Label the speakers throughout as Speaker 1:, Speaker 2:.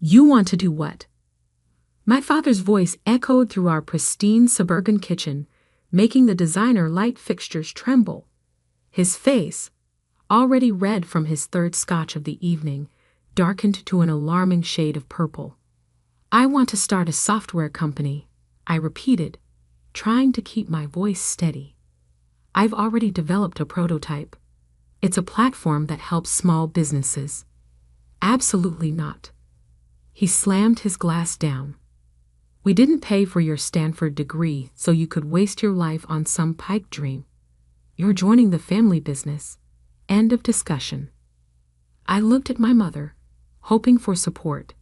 Speaker 1: You want to do what? My father's voice echoed through our pristine suburban kitchen, making the designer light fixtures tremble. His face, already red from his third scotch of the evening, darkened to an alarming shade of purple. I want to start a software company, I repeated, trying to keep my voice steady. I've already developed a prototype. It's a platform that helps small businesses. Absolutely not. He slammed his glass down. We didn't pay for your Stanford degree so you could waste your life on some pipe dream. You're joining the family business. End of discussion. I looked at my mother, hoping for support.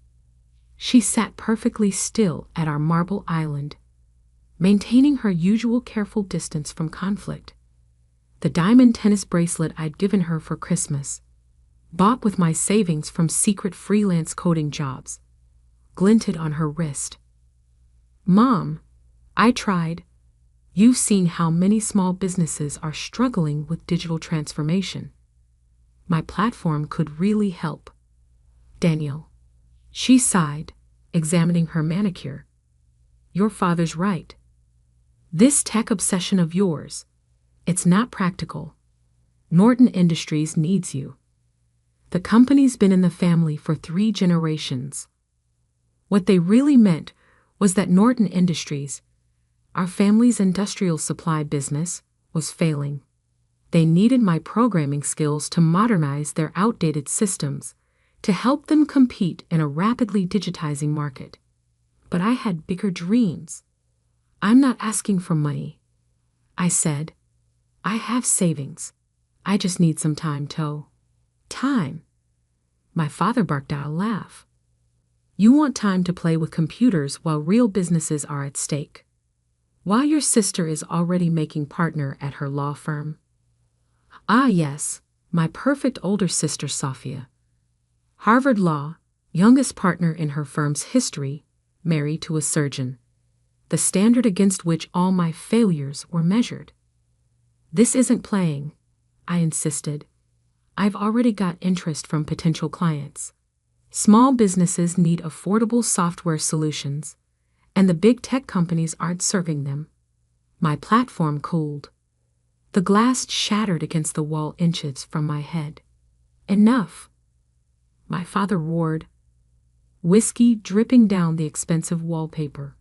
Speaker 1: She sat perfectly still at our marble island, maintaining her usual careful distance from conflict. The diamond tennis bracelet I'd given her for Christmas, bought with my savings from secret freelance coding jobs, glinted on her wrist. Mom, I tried. You've seen how many small businesses are struggling with digital transformation. My platform could really help. Daniel. She sighed, examining her manicure. Your father's right. This tech obsession of yours, it's not practical. Norton Industries needs you. The company's been in the family for 3 generations. What they really meant was that Norton Industries, our family's industrial supply business, was failing. They needed my programming skills to modernize their outdated systems, to help them compete in a rapidly digitizing market. But I had bigger dreams. I'm not asking for money, I said. I have savings. I just need some time, Time? My father barked out a laugh. You want time to play with computers while real businesses are at stake. While your sister is already making partner at her law firm. Ah yes, my perfect older sister Sophia. Harvard Law, youngest partner in her firm's history, married to a surgeon. The standard against which all my failures were measured. This isn't playing, I insisted. I've already got interest from potential clients. Small businesses need affordable software solutions, and the big tech companies aren't serving them. My platform cooled. The glass shattered against the wall inches from my head. Enough! My father roared, whiskey dripping down the expensive wallpaper.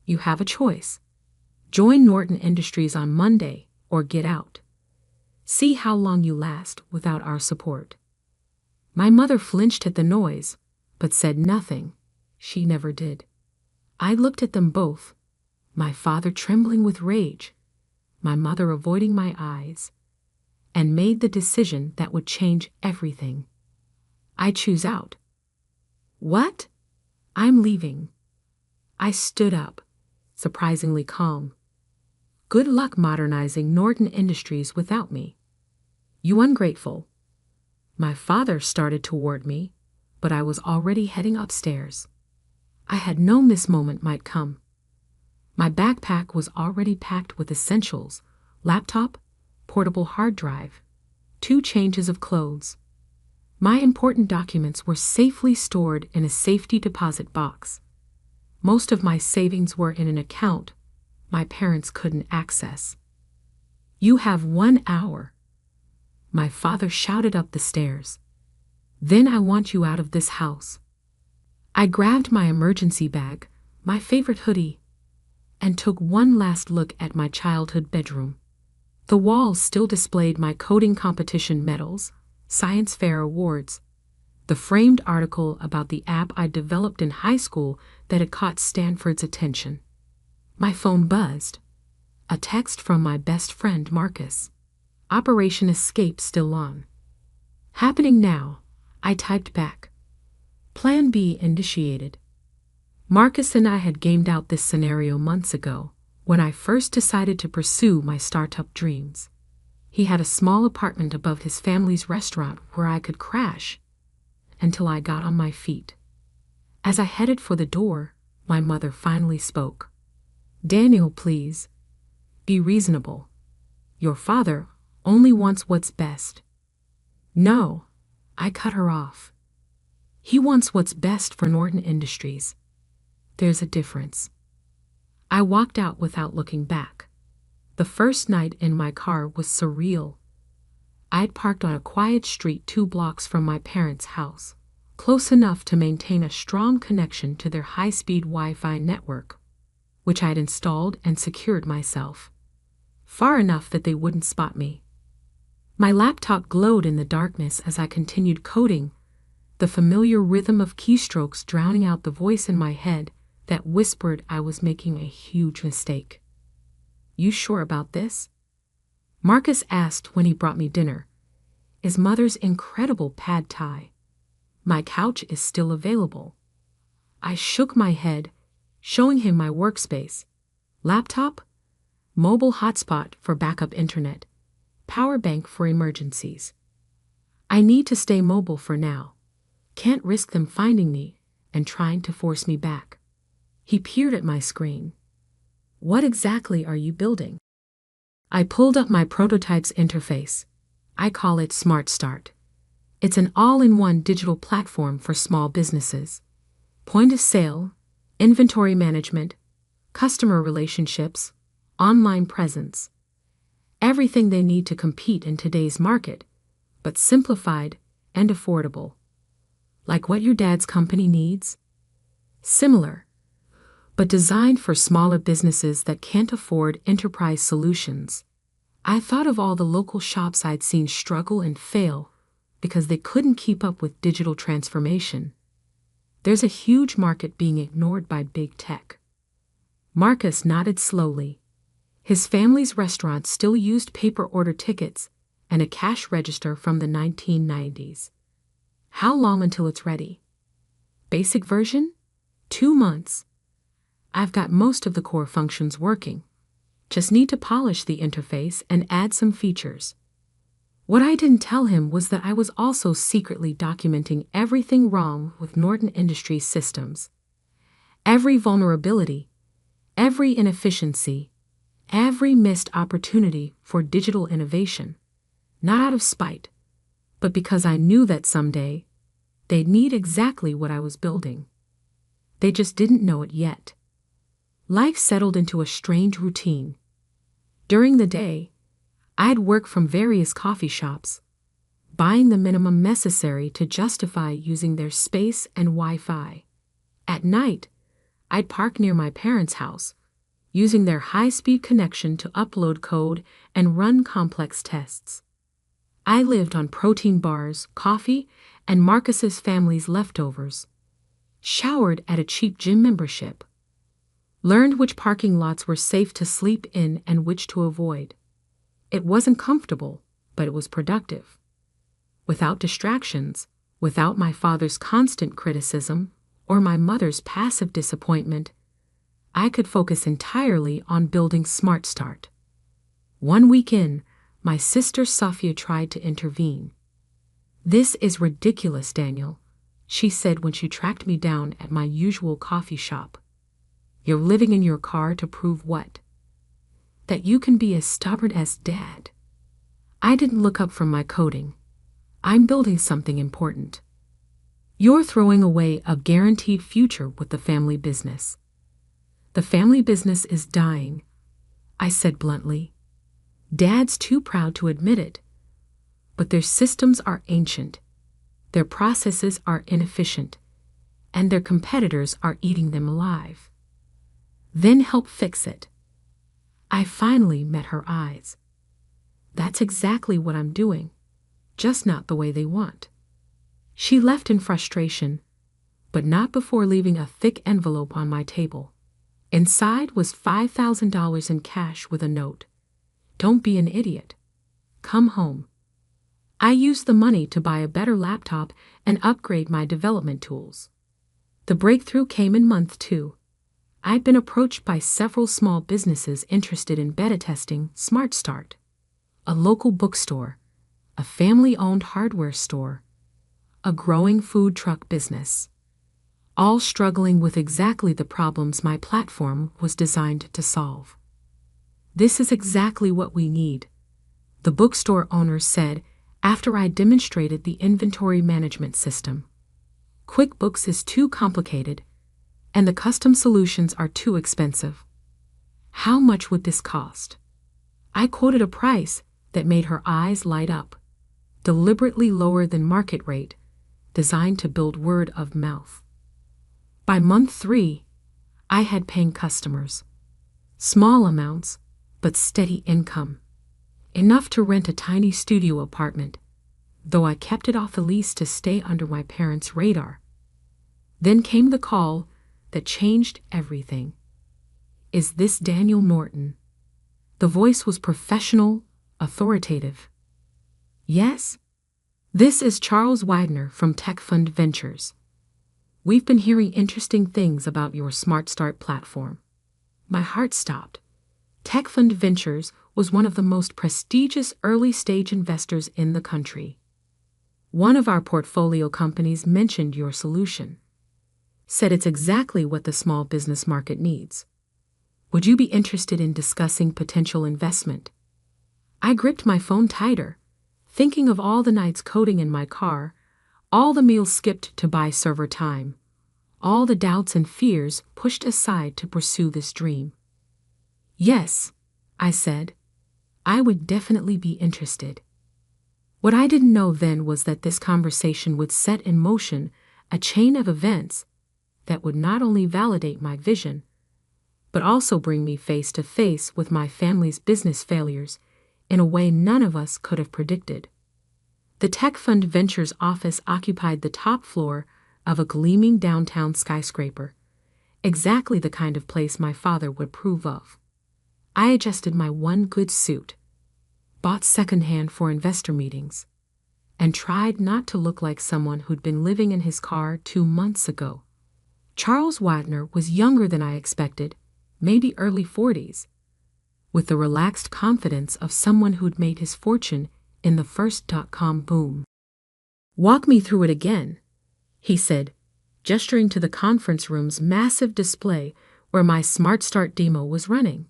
Speaker 1: You have a choice. Join Norton Industries on Monday or get out. See how long you last without our support. My mother flinched at the noise, but said nothing. She never did. I looked at them both, my father trembling with rage, my mother avoiding my eyes, and made the decision that would change everything. I choose out. What? I'm leaving. I stood up, surprisingly calm. Good luck modernizing Norton Industries without me. You ungrateful. My father started toward me, but I was already heading upstairs. I had known this moment might come. My backpack was already packed with essentials, laptop, portable hard drive, 2 changes of clothes. My important documents were safely stored in a safety deposit box. Most of my savings were in an account my parents couldn't access. You have 1 hour. My father shouted up the stairs. Then I want you out of this house. I grabbed my emergency bag, my favorite hoodie, and took one last look at my childhood bedroom. The walls still displayed my coding competition medals, science fair awards, the framed article about the app I developed in high school that had caught Stanford's attention. My phone buzzed. A text from my best friend Marcus. Operation Escape still on. Happening now, I typed back. Plan B initiated. Marcus and I had gamed out this scenario months ago, when I first decided to pursue my startup dreams. He had a small apartment above his family's restaurant where I could crash until I got on my feet. As I headed for the door, my mother finally spoke. Daniel, please. Be reasonable. Your father only wants what's best. No, I cut her off. He wants what's best for Norton Industries. There's a difference. I walked out without looking back. The first night in my car was surreal. I'd parked on a quiet street 2 blocks from my parents' house, close enough to maintain a strong connection to their high-speed Wi-Fi network, which I'd installed and secured myself, far enough that they wouldn't spot me. My laptop glowed in the darkness as I continued coding, the familiar rhythm of keystrokes drowning out the voice in my head that whispered I was making a huge mistake. "You sure about this?" Marcus asked when he brought me dinner. "Is Mother's incredible pad thai? My couch is still available." I shook my head, showing him my workspace. Laptop, mobile hotspot for backup internet, power bank for emergencies. I need to stay mobile for now. Can't risk them finding me and trying to force me back. He peered at my screen. "What exactly are you building?" I pulled up my prototype's interface. I call it Smart Start. It's an all-in-one digital platform for small businesses. Point of sale, inventory management, customer relationships, online presence. Everything they need to compete in today's market, but simplified and affordable. Like what your dad's company needs? Similar, but designed for smaller businesses that can't afford enterprise solutions. I thought of all the local shops I'd seen struggle and fail because they couldn't keep up with digital transformation. There's a huge market being ignored by big tech. Marcus nodded slowly. His family's restaurant still used paper order tickets and a cash register from the 1990s. "How long until it's ready?" "Basic version? 2 months. I've got most of the core functions working. Just need to polish the interface and add some features." What I didn't tell him was that I was also secretly documenting everything wrong with Norton Industries systems. Every vulnerability, every inefficiency, every missed opportunity for digital innovation. Not out of spite, but because I knew that someday they'd need exactly what I was building. They just didn't know it yet. Life settled into a strange routine. During the day, I'd work from various coffee shops, buying the minimum necessary to justify using their space and Wi-Fi. At night, I'd park near my parents' house, using their high-speed connection to upload code and run complex tests. I lived on protein bars, coffee, and Marcus's family's leftovers. Showered at a cheap gym membership. Learned which parking lots were safe to sleep in and which to avoid. It wasn't comfortable, but it was productive. Without distractions, without my father's constant criticism or my mother's passive disappointment, I could focus entirely on building Smart Start. 1 week in, my sister Safia tried to intervene. "This is ridiculous, Daniel," she said when she tracked me down at my usual coffee shop. "You're living in your car to prove what? That you can be as stubborn as Dad." I didn't look up from my coding. "I'm building something important. You're throwing away a guaranteed future with the family business." "The family business is dying," I said bluntly. "Dad's too proud to admit it. But their systems are ancient, their processes are inefficient, and their competitors are eating them alive. Then help fix it." I finally met her eyes. "That's exactly what I'm doing, just not the way they want." She left in frustration, but not before leaving a thick envelope on my table. Inside was $5,000 in cash with a note. "Don't be an idiot. Come home." I used the money to buy a better laptop and upgrade my development tools. The breakthrough came in month 2. I'd been approached by several small businesses interested in beta testing Smart Start. A local bookstore, a family-owned hardware store, a growing food truck business, all struggling with exactly the problems my platform was designed to solve. "This is exactly what we need," the bookstore owner said after I demonstrated the inventory management system. QuickBooks is too complicated, and the custom solutions are too expensive. How much would this cost? I quoted a price that made her eyes light up, deliberately lower than market rate, designed to build word of mouth. By month 3, I had paying customers. Small amounts, but steady income. Enough to rent a tiny studio apartment, though I kept it off the lease to stay under my parents' radar. Then came the call that changed everything. Is this Daniel Norton? The voice was professional, authoritative. Yes? This is Charles Widener from Tech Fund Ventures. We've been hearing interesting things about your Smart Start platform. My heart stopped. Tech Fund Ventures was one of the most prestigious early-stage investors in the country. One of our portfolio companies mentioned your solution. Said it's exactly what the small business market needs. Would you be interested in discussing potential investment? I gripped my phone tighter, thinking of all the nights coding in my car, all the meals skipped to buy server time, all the doubts and fears pushed aside to pursue this dream. Yes, I said, I would definitely be interested. What I didn't know then was that this conversation would set in motion a chain of events that would not only validate my vision, but also bring me face to face with my family's business failures in a way none of us could have predicted. The Tech Fund Ventures office occupied the top floor of a gleaming downtown skyscraper, exactly the kind of place my father would approve of. I adjusted my one good suit, bought secondhand for investor meetings, and tried not to look like someone who'd been living in his car 2 months ago. Charles Widener was younger than I expected, maybe early 40s, with the relaxed confidence of someone who'd made his fortune in the first .com boom. Walk me through it again, he said, gesturing to the conference room's massive display where my Smart Start demo was running.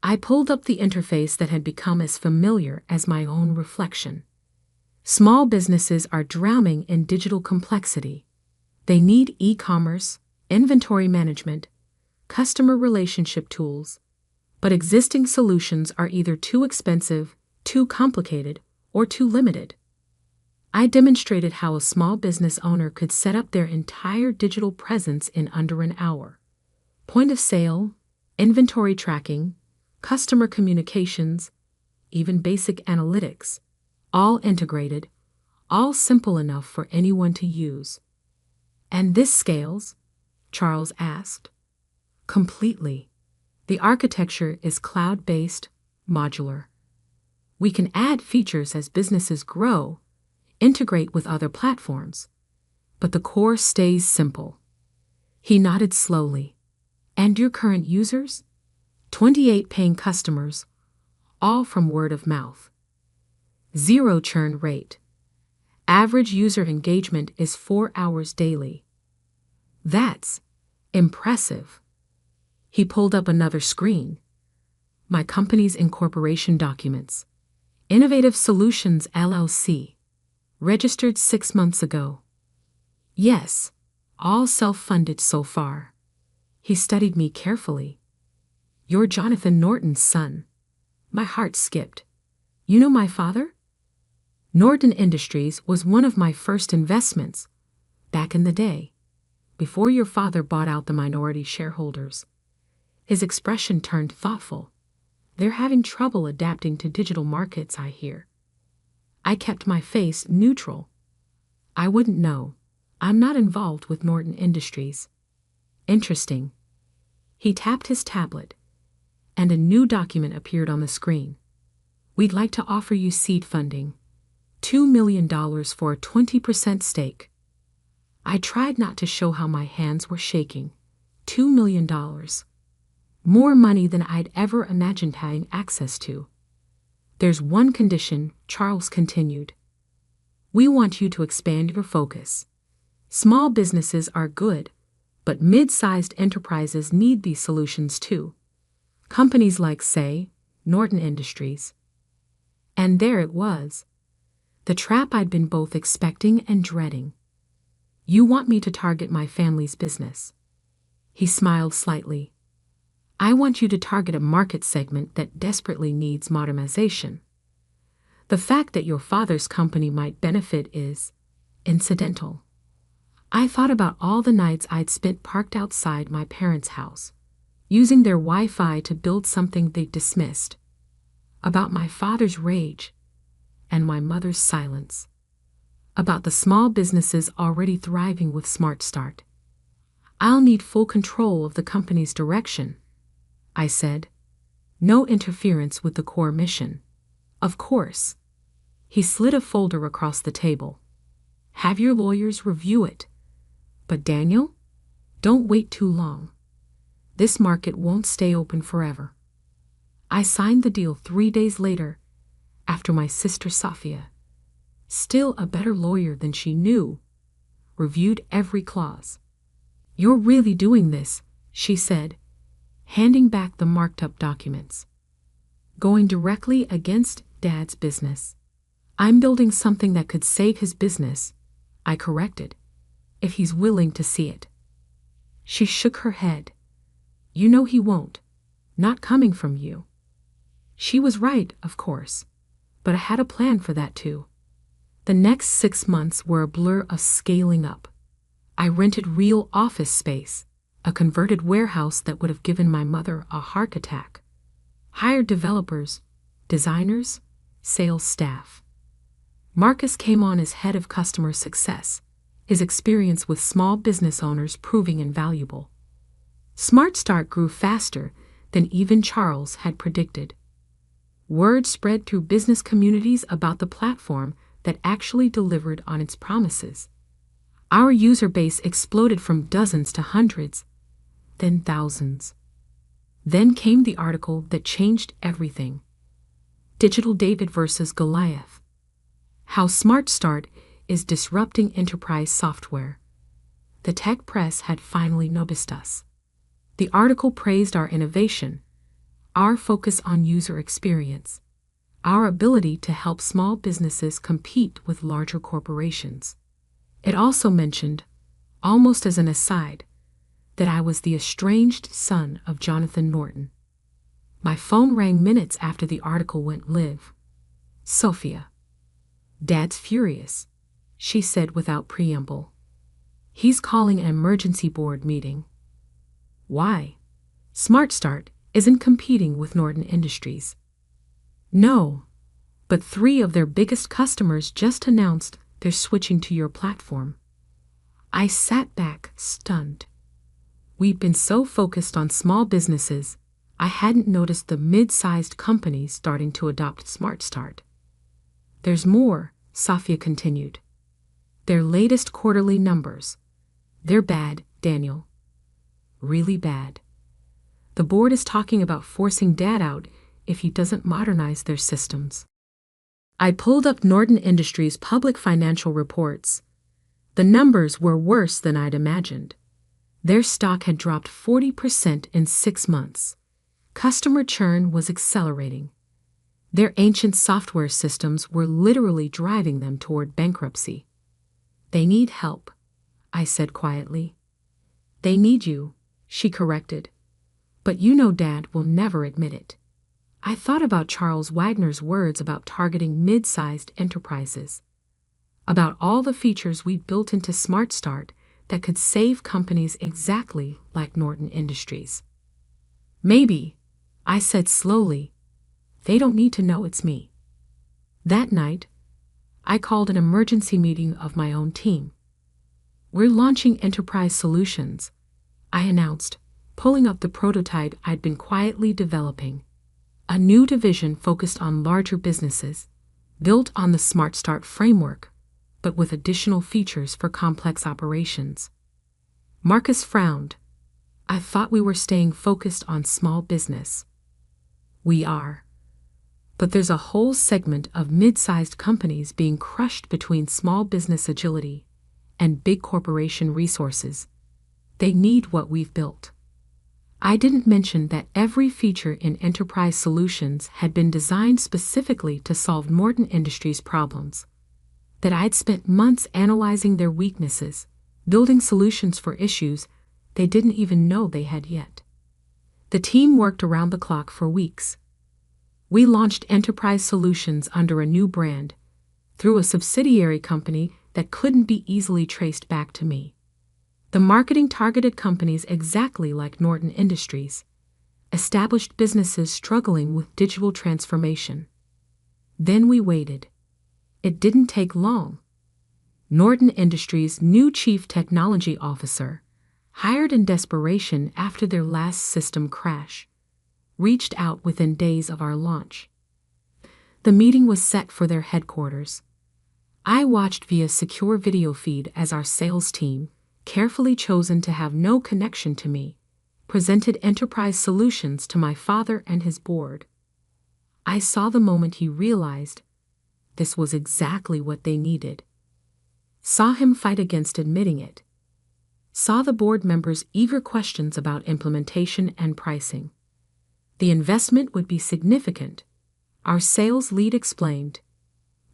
Speaker 1: I pulled up the interface that had become as familiar as my own reflection. Small businesses are drowning in digital complexity. They need e-commerce, inventory management, customer relationship tools, but existing solutions are either too expensive, too complicated, or too limited. I demonstrated how a small business owner could set up their entire digital presence in under an hour. Point of sale, inventory tracking, customer communications, even basic analytics, all integrated, all simple enough for anyone to use. And this scales? Charles asked. Completely. The architecture is cloud-based, modular. We can add features as businesses grow, integrate with other platforms, but the core stays simple. He nodded slowly. And your current users? 28 paying customers, all from word of mouth. 0 churn rate. Average user engagement is 4 hours daily. That's impressive. He pulled up another screen. My company's incorporation documents. Innovative Solutions LLC. Registered 6 months ago. Yes, all self-funded so far. He studied me carefully. You're Jonathan Norton's son. My heart skipped. You know my father? Norton Industries was one of my first investments, back in the day, before your father bought out the minority shareholders. His expression turned thoughtful. They're having trouble adapting to digital markets, I hear. I kept my face neutral. I wouldn't know. I'm not involved with Norton Industries. Interesting. He tapped his tablet, and a new document appeared on the screen. We'd like to offer you seed funding. $2 million for a 20% stake. I tried not to show how my hands were shaking. $2 million. More money than I'd ever imagined having access to. There's one condition, Charles continued. We want you to expand your focus. Small businesses are good, but mid-sized enterprises need these solutions too. Companies like, say, Norton Industries. And there it was. The trap I'd been both expecting and dreading. You want me to target my family's business. He smiled slightly. I want you to target a market segment that desperately needs modernization. The fact that your father's company might benefit is incidental. I thought about all the nights I'd spent parked outside my parents' house, using their Wi-Fi to build something they dismissed. About my father's rage and my mother's silence. About the small businesses already thriving with Smart Start. I'll need full control of the company's direction, I said. No interference with the core mission. Of course. He slid a folder across the table. Have your lawyers review it. But Daniel, don't wait too long. This market won't stay open forever. I signed the deal 3 days later, after my sister Sophia, still a better lawyer than she knew, reviewed every clause. You're really doing this, she said, handing back the marked-up documents. Going directly against Dad's business. I'm building something that could save his business, I corrected, if he's willing to see it. She shook her head. You know he won't. Not coming from you. She was right, of course, but I had a plan for that too. The next 6 months were a blur of scaling up. I rented real office space, a converted warehouse that would have given my mother a heart attack. Hired developers, designers, sales staff. Marcus came on as head of customer success, his experience with small business owners proving invaluable. Smart Start grew faster than even Charles had predicted. Word spread through business communities about the platform that actually delivered on its promises. Our user base exploded from dozens to hundreds, then thousands. Then came the article that changed everything. Digital David versus Goliath. How Smart Start is disrupting enterprise software. The tech press had finally noticed us. The article praised our innovation, our focus on user experience, our ability to help small businesses compete with larger corporations. It also mentioned, almost as an aside, that I was the estranged son of Jonathan Norton. My phone rang minutes after the article went live. Sophia. Dad's furious, she said without preamble. He's calling an emergency board meeting. Why? Smart Start isn't competing with Norton Industries. No, but 3 of their biggest customers just announced they're switching to your platform. I sat back, stunned. We've been so focused on small businesses, I hadn't noticed the mid-sized companies starting to adopt Smart Start. There's more, Sophia continued. Their latest quarterly numbers. They're bad, Daniel. Really bad. The board is talking about forcing Dad out if he doesn't modernize their systems. I pulled up Norton Industries' public financial reports. The numbers were worse than I'd imagined. Their stock had dropped 40% in 6 months. Customer churn was accelerating. Their ancient software systems were literally driving them toward bankruptcy. They need help, I said quietly. They need you, she corrected. But you know Dad will never admit it. I thought about Charles Wagner's words about targeting mid-sized enterprises, about all the features we'd built into Smart Start that could save companies exactly like Norton Industries. Maybe, I said slowly, they don't need to know it's me. That night, I called an emergency meeting of my own team. We're launching enterprise solutions, I announced, pulling up the prototype I'd been quietly developing. A new division focused on larger businesses, built on the Smart Start framework, but with additional features for complex operations. Marcus frowned. I thought we were staying focused on small business. We are. But there's a whole segment of mid-sized companies being crushed between small business agility and big corporation resources. They need what we've built. I didn't mention that every feature in Enterprise Solutions had been designed specifically to solve Norton Industries' problems, that I'd spent months analyzing their weaknesses, building solutions for issues they didn't even know they had yet. The team worked around the clock for weeks. We launched enterprise solutions under a new brand, through a subsidiary company that couldn't be easily traced back to me. The marketing targeted companies exactly like Norton Industries, established businesses struggling with digital transformation. Then we waited. It didn't take long. Norton Industries' new chief technology officer, hired in desperation after their last system crash, reached out within days of our launch. The meeting was set for their headquarters. I watched via secure video feed as our sales team, carefully chosen to have no connection to me, presented enterprise solutions to my father and his board. I saw the moment he realized this was exactly what they needed. Saw him fight against admitting it. Saw the board members' eager questions about implementation and pricing. The investment would be significant, our sales lead explained,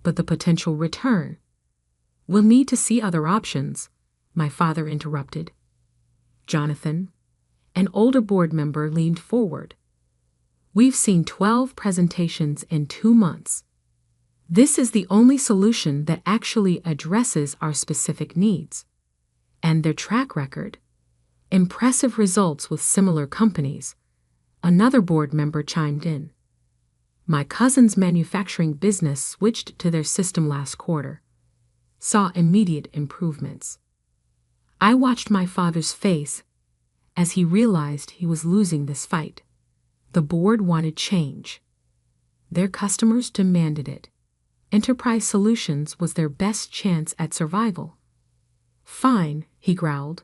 Speaker 1: but the potential return. We'll need to see other options, my father interrupted. Jonathan, an older board member, leaned forward. We've seen 12 presentations in 2 months. This is the only solution that actually addresses our specific needs. And their track record. Impressive results with similar companies. Another board member chimed in. My cousin's manufacturing business switched to their system last quarter. Saw immediate improvements. I watched my father's face as he realized he was losing this fight. The board wanted change. Their customers demanded it. Enterprise Solutions was their best chance at survival. Fine, he growled.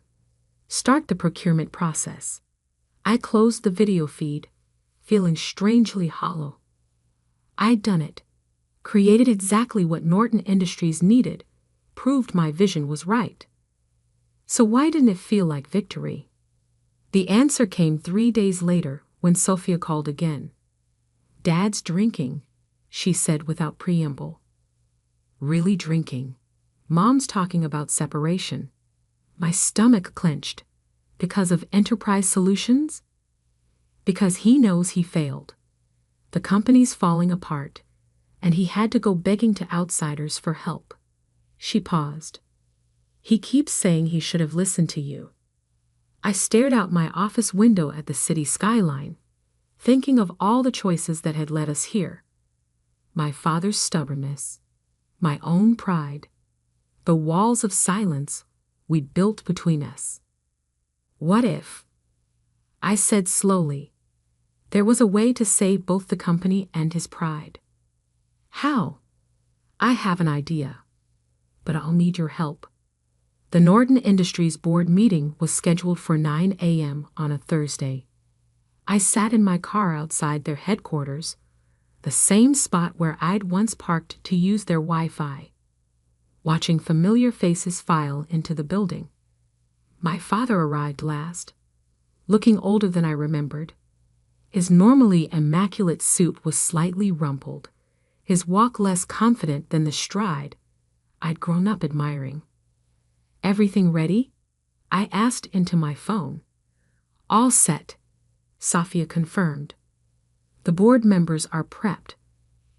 Speaker 1: Start the procurement process. I closed the video feed, feeling strangely hollow. I'd done it. Created exactly what Norton Industries needed. Proved my vision was right. So why didn't it feel like victory? The answer came 3 days later when Sophia called again. Dad's drinking, she said without preamble. Really drinking. Mom's talking about separation. My stomach clenched. Because of enterprise solutions? Because he knows he failed. The company's falling apart, and he had to go begging to outsiders for help. She paused. He keeps saying he should have listened to you. I stared out my office window at the city skyline, thinking of all the choices that had led us here. My father's stubbornness, my own pride, the walls of silence we'd built between us. What if? I said slowly. There was a way to save both the company and his pride. How? I have an idea, but I'll need your help. The Norton Industries board meeting was scheduled for 9 a.m. on a Thursday. I sat in my car outside their headquarters, the same spot where I'd once parked to use their Wi-Fi, watching familiar faces file into the building. My father arrived last, looking older than I remembered. His normally immaculate suit was slightly rumpled, his walk less confident than the stride I'd grown up admiring. Everything ready? I asked into my phone. All set, Sophia confirmed. The board members are prepped.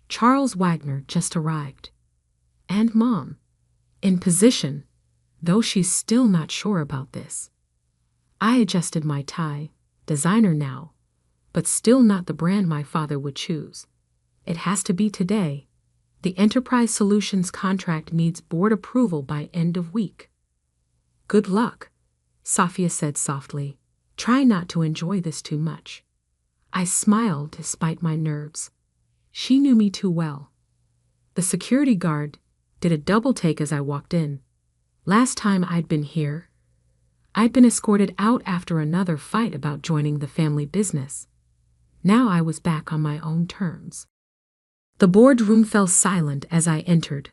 Speaker 1: Charles Wagner just arrived. And Mom, in position, though she's still not sure about this. I adjusted my tie, designer now, but still not the brand my father would choose. It has to be today. The Enterprise Solutions contract needs board approval by end of week. Good luck, Sophia said softly. Try not to enjoy this too much. I smiled despite my nerves. She knew me too well. The security guard did a double take as I walked in. Last time I'd been here, I'd been escorted out after another fight about joining the family business. Now I was back on my own terms. The boardroom fell silent as I entered.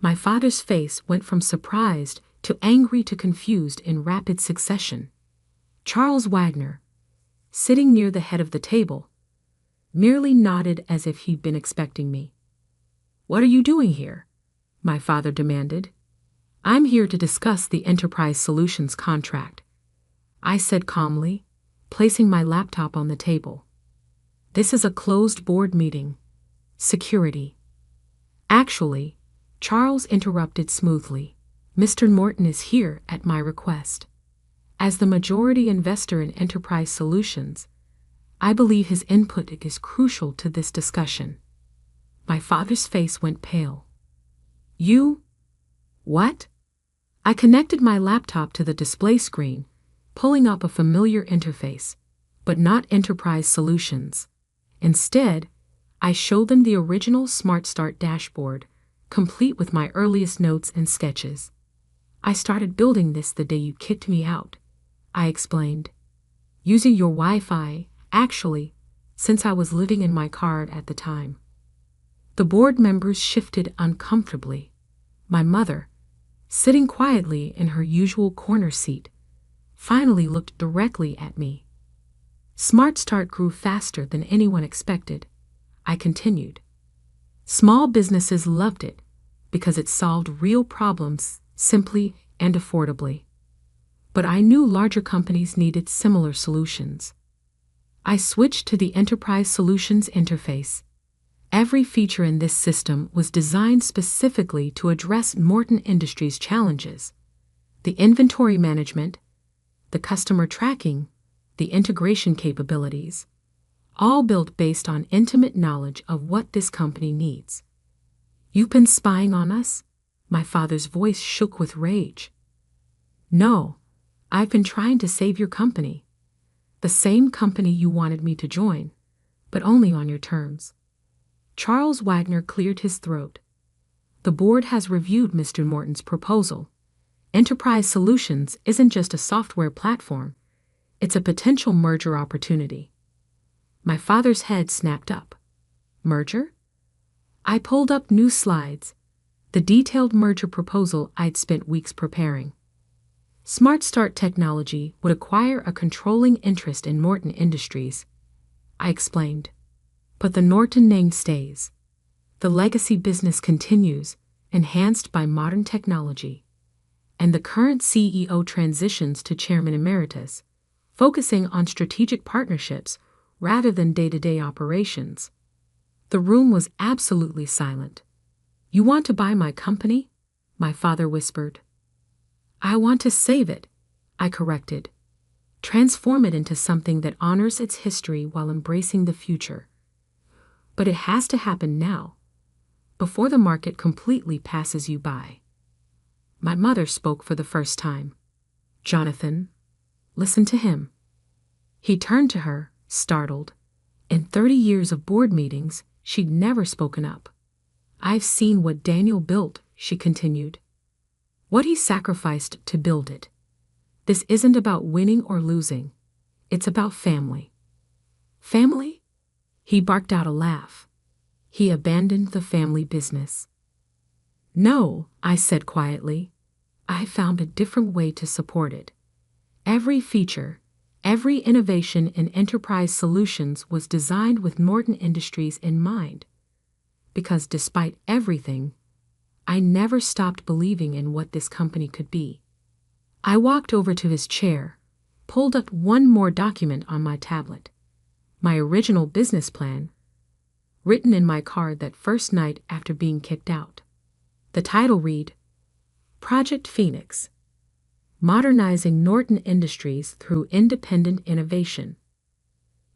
Speaker 1: My father's face went from surprised to angry to confused in rapid succession. Charles Wagner, sitting near the head of the table, merely nodded as if he'd been expecting me. What are you doing here? My father demanded. I'm here to discuss the Enterprise Solutions contract, I said calmly, placing my laptop on the table. This is a closed board meeting. Security. Actually, Charles interrupted smoothly. Mr. Norton is here at my request. As the majority investor in Enterprise Solutions, I believe his input is crucial to this discussion. My father's face went pale. You? What? I connected my laptop to the display screen, pulling up a familiar interface, but not Enterprise Solutions. Instead, I showed them the original Smart Start dashboard, complete with my earliest notes and sketches. I started building this the day you kicked me out, I explained. Using your Wi-Fi, actually, since I was living in my car at the time. The board members shifted uncomfortably. My mother, sitting quietly in her usual corner seat, finally looked directly at me. Smart Start grew faster than anyone expected, I continued. Small businesses loved it because it solved real problems simply and affordably. But I knew larger companies needed similar solutions. I switched to the Enterprise Solutions interface. Every feature in this system was designed specifically to address Norton Industries' challenges. The inventory management, the customer tracking, the integration capabilities, all built based on intimate knowledge of what this company needs. You've been spying on us? My father's voice shook with rage. No, I've been trying to save your company. The same company you wanted me to join, but only on your terms. Charles Wagner cleared his throat. The board has reviewed Mr. Norton's proposal. Enterprise Solutions isn't just a software platform, it's a potential merger opportunity. My father's head snapped up. Merger? I pulled up new slides, the detailed merger proposal I'd spent weeks preparing. Smart Start Technology would acquire a controlling interest in Norton Industries, I explained. But the Norton name stays. The legacy business continues, enhanced by modern technology. And the current CEO transitions to Chairman Emeritus, focusing on strategic partnerships rather than day-to-day operations. The room was absolutely silent. You want to buy my company? My father whispered. I want to save it, I corrected. Transform it into something that honors its history while embracing the future. But it has to happen now, before the market completely passes you by. My mother spoke for the first time. Jonathan, listen to him. He turned to her, startled. In 30 years of board meetings, she'd never spoken up. I've seen what Daniel built, she continued. What he sacrificed to build it. This isn't about winning or losing. It's about family. Family? He barked out a laugh. He abandoned the family business. No, I said quietly. I found a different way to support it. Every feature, every innovation in Enterprise Solutions was designed with Norton Industries in mind. Because despite everything, I never stopped believing in what this company could be. I walked over to his chair, pulled up one more document on my tablet. My original business plan, written in my car that first night after being kicked out. The title read, Project Phoenix, Modernizing Norton Industries Through Independent Innovation.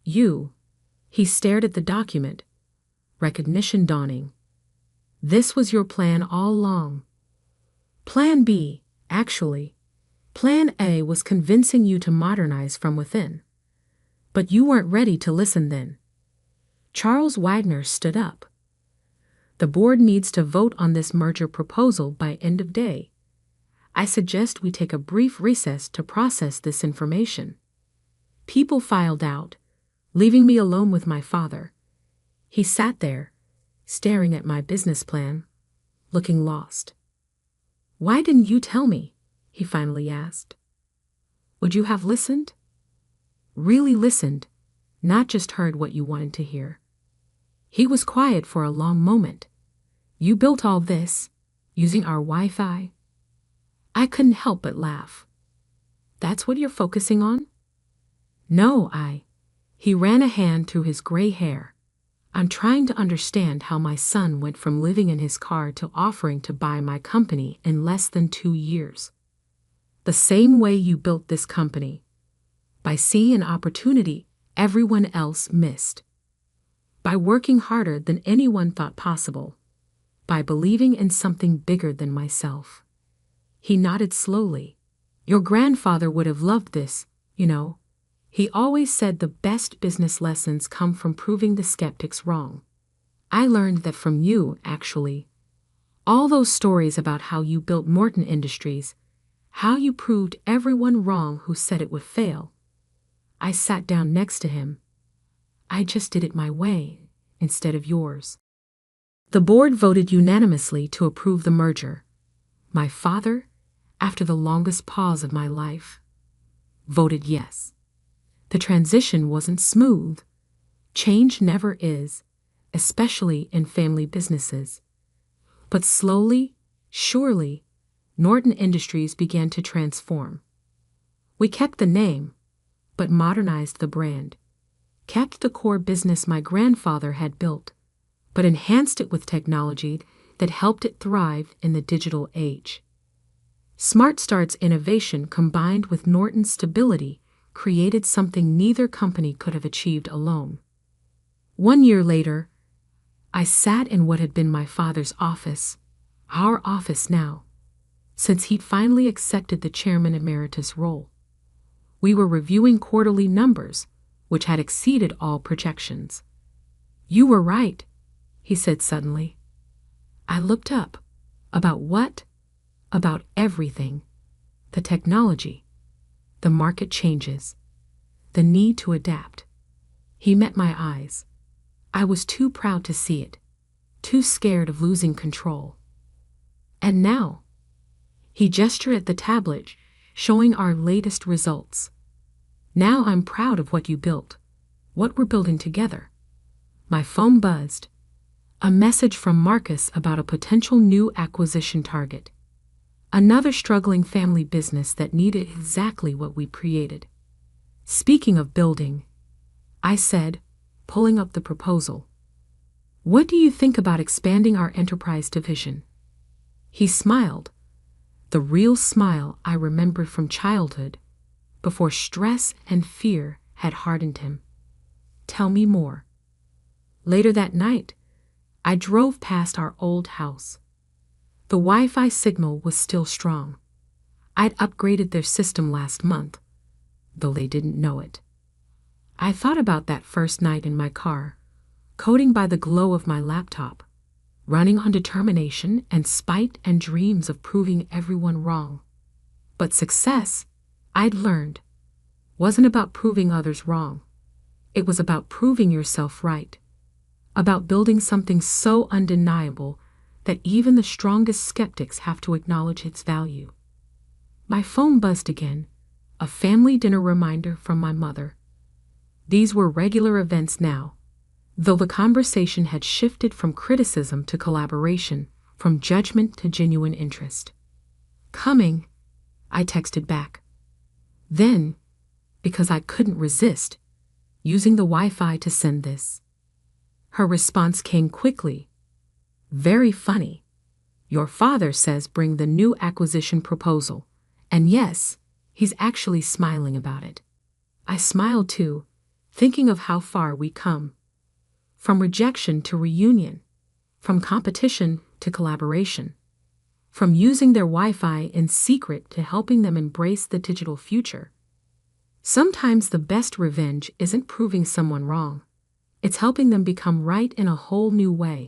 Speaker 1: He stared at the document, recognition dawning. This was your plan all along. Plan B, actually. Plan A was convincing you to modernize from within. But you weren't ready to listen then. Charles Wagner stood up. The board needs to vote on this merger proposal by end of day. I suggest we take a brief recess to process this information. People filed out, leaving me alone with my father. He sat there, staring at my business plan, looking lost. Why didn't you tell me? He finally asked. Would you have listened? Really listened, not just heard what you wanted to hear. He was quiet for a long moment. You built all this, using our Wi-Fi? I couldn't help but laugh. That's what you're focusing on? No, He ran a hand through his gray hair. I'm trying to understand how my son went from living in his car to offering to buy my company in less than 2 years. The same way you built this company. By seeing an opportunity everyone else missed. By working harder than anyone thought possible. By believing in something bigger than myself. He nodded slowly. Your grandfather would have loved this, you know. He always said the best business lessons come from proving the skeptics wrong. I learned that from you, actually. All those stories about how you built Morton Industries, how you proved everyone wrong who said it would fail. I sat down next to him. I just did it my way, instead of yours. The board voted unanimously to approve the merger. My father, after the longest pause of my life, voted yes. The transition wasn't smooth. Change never is, especially in family businesses. But slowly, surely, Norton Industries began to transform. We kept the name, but modernized the brand. Kept the core business my grandfather had built, but enhanced it with technology that helped it thrive in the digital age. Smart Start's innovation combined with Norton's stability created something neither company could have achieved alone. 1 year later, I sat in what had been my father's office, our office now, since he'd finally accepted the chairman emeritus role. We were reviewing quarterly numbers, which had exceeded all projections. You were right, he said suddenly. I looked up. About what? About everything. The technology. The market changes. The need to adapt. He met my eyes. I was too proud to see it. Too scared of losing control. And now, he gestured at the tablet, showing our latest results. Now I'm proud of what you built. What we're building together. My phone buzzed. A message from Marcus about a potential new acquisition target. Another struggling family business that needed exactly what we created. Speaking of building, I said, pulling up the proposal. What do you think about expanding our enterprise division? He smiled. The real smile I remembered from childhood, before stress and fear had hardened him. Tell me more. Later that night, I drove past our old house. The Wi-Fi signal was still strong. I'd upgraded their system last month, though they didn't know it. I thought about that first night in my car, coding by the glow of my laptop, running on determination and spite and dreams of proving everyone wrong. But success, I'd learned, wasn't about proving others wrong. It was about proving yourself right. About building something so undeniable that even the strongest skeptics have to acknowledge its value. My phone buzzed again, a family dinner reminder from my mother. These were regular events now, though the conversation had shifted from criticism to collaboration, from judgment to genuine interest. Coming, I texted back. Then, because I couldn't resist, using the Wi-Fi to send this. Her response came quickly. Very funny. Your father says bring the new acquisition proposal. And yes, he's actually smiling about it. I smiled too, thinking of how far we come. From rejection to reunion. From competition to collaboration. From using their Wi-Fi in secret to helping them embrace the digital future. Sometimes the best revenge isn't proving someone wrong. It's helping them become right in a whole new way.